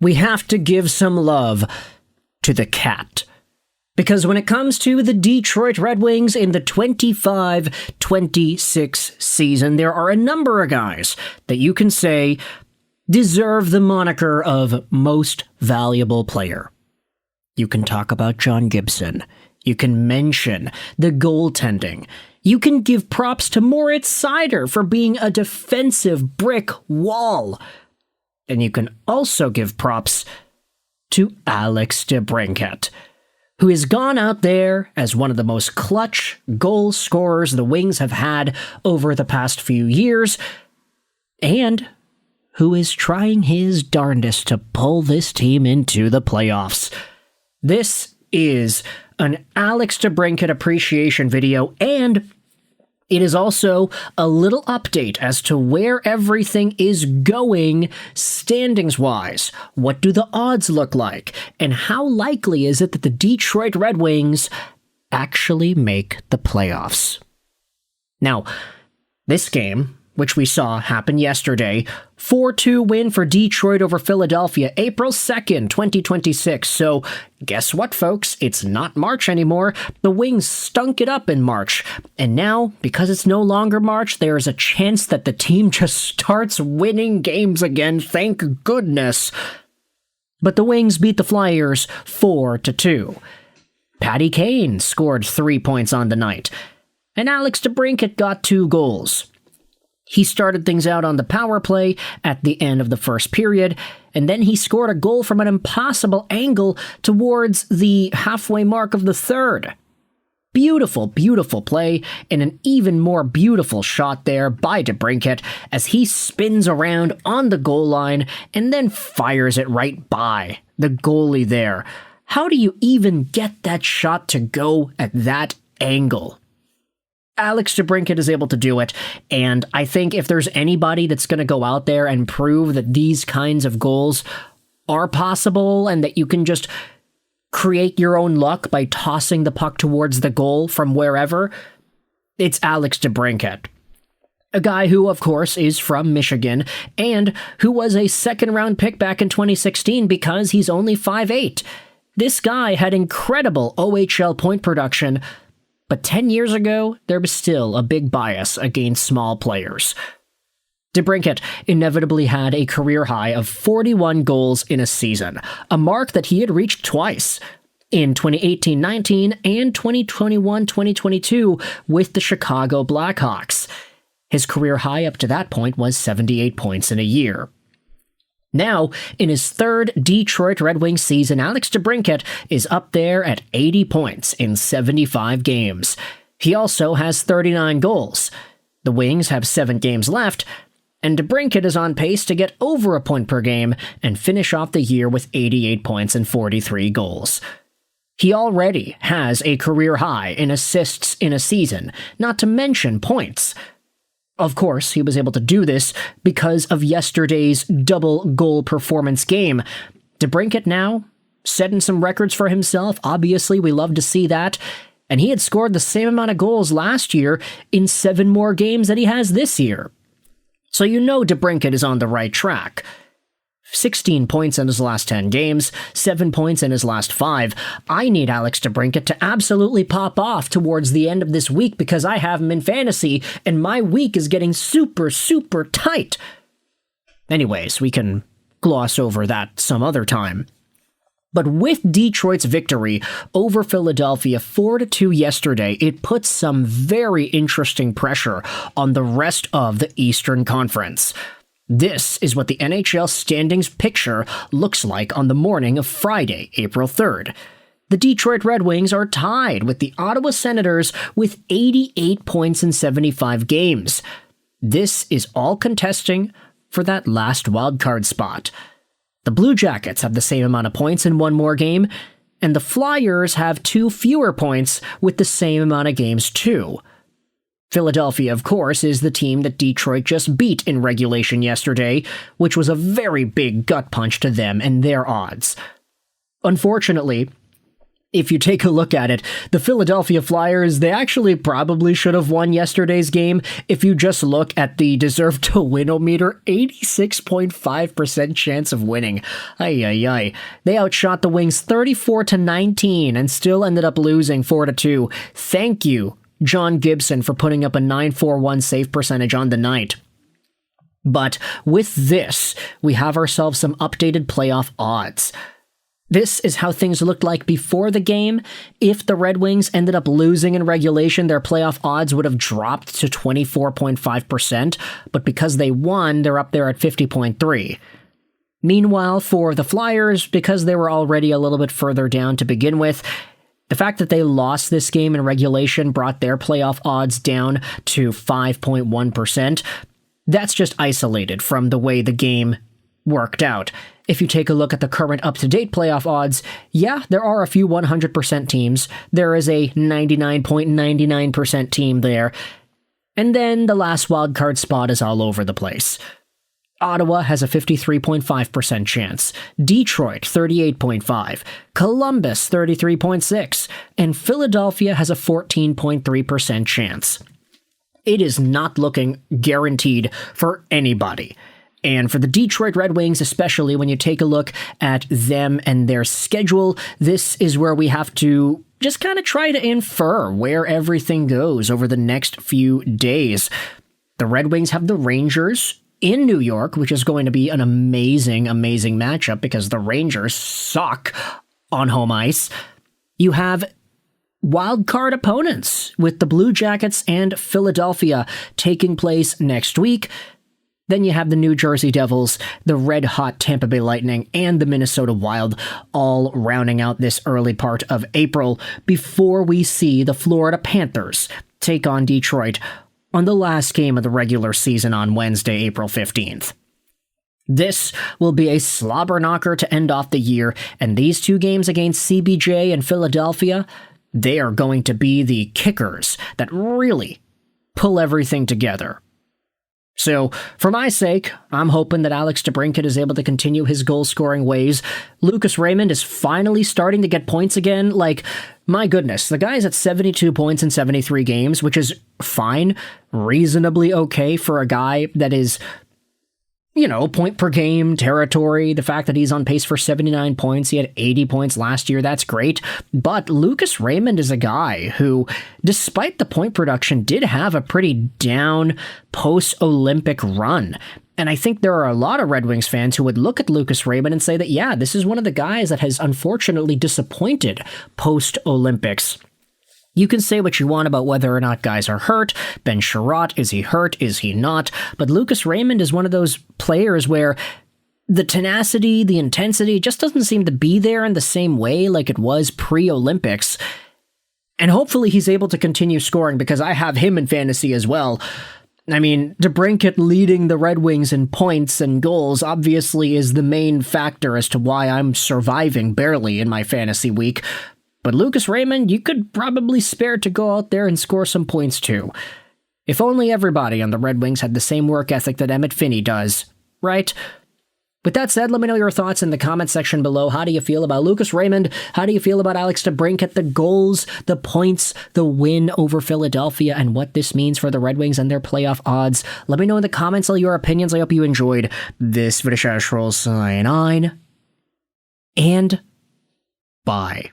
we have to give some love to the cat. Because when it comes to the Detroit Red Wings in the 25-26 season, there are a number of guys that you can say deserve the moniker of most valuable player. You can talk about John Gibson. You can mention the goaltending. You can give props to Moritz Seider for being a defensive brick wall. And you can also give props to Alex DeBrincat, who has gone out there as one of the most clutch goal scorers the Wings have had over the past few years, and who is trying his darndest to pull this team into the playoffs. This is an Alex DeBrincat appreciation video, and it is also a little update as to where everything is going standings-wise. What do the odds look like? And how likely is it that the Detroit Red Wings actually make the playoffs? Now, this game, which we saw happen yesterday, 4-2 win for Detroit over Philadelphia, April 2nd, 2026. So, guess what, folks? It's not March anymore. The Wings stunk it up in March. And now, because it's no longer March, there is a chance that the team just starts winning games again, thank goodness. But the Wings beat the Flyers 4-2. Patty Kane scored 3 points on the night. And Alex DeBrincat got 2 goals. He started things out on the power play at the end of the first period, and then he scored a goal from an impossible angle towards the halfway mark of the third. Beautiful, beautiful play, and an even more beautiful shot there by DeBrincat as he spins around on the goal line and then fires it right by the goalie there. How do you even get that shot to go at that angle? Alex DeBrincat is able to do it, and I think if there's anybody that's going to go out there and prove that these kinds of goals are possible and that you can just create your own luck by tossing the puck towards the goal from wherever, it's Alex DeBrincat. A guy who, of course, is from Michigan and who was a second-round pick back in 2016 because he's only 5'8". This guy had incredible OHL point production, but 10 years ago, there was still a big bias against small players. DeBrincat inevitably had a career high of 41 goals in a season, a mark that he had reached twice, in 2018-19 and 2021-2022 with the Chicago Blackhawks. His career high up to that point was 78 points in a year. Now, in his third Detroit Red Wings season, Alex DeBrincat is up there at 80 points in 75 games. He also has 39 goals. The Wings have 7 games left, and DeBrincat is on pace to get over a point per game and finish off the year with 88 points and 43 goals. He already has a career high in assists in a season, not to mention points. Of course, he was able to do this because of yesterday's double-goal performance game. DeBrincat now setting some records for himself. Obviously, we love to see that. And he had scored the same amount of goals last year in 7 more games that he has this year. So you know DeBrincat is on the right track. 16 points in his last 10 games, 7 points in his last 5. I need Alex DeBrincat to absolutely pop off towards the end of this week because I have him in fantasy and my week is getting super, super tight. Anyways, we can gloss over that some other time. But with Detroit's victory over Philadelphia 4-2 yesterday, it puts some very interesting pressure on the rest of the Eastern Conference. This is what the NHL standings picture looks like on the morning of Friday, April 3rd. The Detroit Red Wings are tied with the Ottawa Senators with 88 points in 75 games. This is all contesting for that last wildcard spot. The Blue Jackets have the same amount of points in 1 more game, and the Flyers have 2 fewer points with the same amount of games too. Philadelphia, of course, is the team that Detroit just beat in regulation yesterday, which was a very big gut punch to them and their odds. Unfortunately, If you take a look at it, the Philadelphia Flyers, they actually probably should have won yesterday's game. If you just look at the deserve to win-o-meter, 86.5% chance of winning. Ay. They outshot the Wings 34-19 and still ended up losing 4-2. Thank you, John Gibson, for putting up a .941 save percentage on the night. But with this, we have ourselves some updated playoff odds. This is how things looked like before the game. If the Red Wings ended up losing in regulation, their playoff odds would have dropped to 24.5%, but because they won, they're up there at 50.3%. Meanwhile, for the Flyers, because they were already a little bit further down to begin with, the fact that they lost this game in regulation brought their playoff odds down to 5.1%. That's just isolated from the way the game worked out. If you take a look at the current up-to-date playoff odds, yeah, there are a few 100% teams. There is a 99.99% team there. And then the last wildcard spot is all over the place. Ottawa has a 53.5% chance, Detroit 38.5%, Columbus 33.6%, and Philadelphia has a 14.3% chance. It is not looking guaranteed for anybody. And for the Detroit Red Wings, especially when you take a look at them and their schedule, this is where we have to just kind of try to infer where everything goes over the next few days. The Red Wings have the Rangers in New York, which is going to be an amazing matchup because the Rangers suck on home ice. You have wildcard opponents with the Blue Jackets and Philadelphia taking place next week. Then you have the New Jersey Devils, the red-hot Tampa Bay Lightning, and the Minnesota Wild all rounding out this early part of April before we see the Florida Panthers take on Detroit on the last game of the regular season on Wednesday, April 15th. This will be a slobber knocker to end off the year, and these two games against CBJ and Philadelphia, they are going to be the kickers that really pull everything together. So, for my sake, I'm hoping that Alex DeBrincat is able to continue his goal-scoring ways. Lucas Raymond is finally starting to get points again. Like, my goodness, the guy's at 72 points in 73 games, which is fine, reasonably okay for a guy that is, point per game territory. The fact that he's on pace for 79 points, he had 80 points last year, that's great. But Lucas Raymond is a guy who, despite the point production, did have a pretty down post-Olympic run. And I think there are a lot of Red Wings fans who would look at Lucas Raymond and say that, yeah, this is one of the guys that has unfortunately disappointed post-Olympics. You can say what you want about whether or not guys are hurt. Ben Sherratt, is he hurt? Is he not? But Lucas Raymond is one of those players where the tenacity, the intensity just doesn't seem to be there in the same way like it was pre-Olympics. And hopefully he's able to continue scoring because I have him in fantasy as well. I mean, DeBrincat leading the Red Wings in points and goals obviously is the main factor as to why I'm surviving barely in my fantasy week. But Lucas Raymond, you could probably spare to go out there and score some points too. If only everybody on the Red Wings had the same work ethic that Emmett Finney does, right? With that said, let me know your thoughts in the comment section below. How do you feel about Lucas Raymond? How do you feel about Alex DeBrincat, the goals, the points, the win over Philadelphia, and what this means for the Red Wings and their playoff odds? Let me know in the comments all your opinions. I hope you enjoyed this video. Sign on, and bye.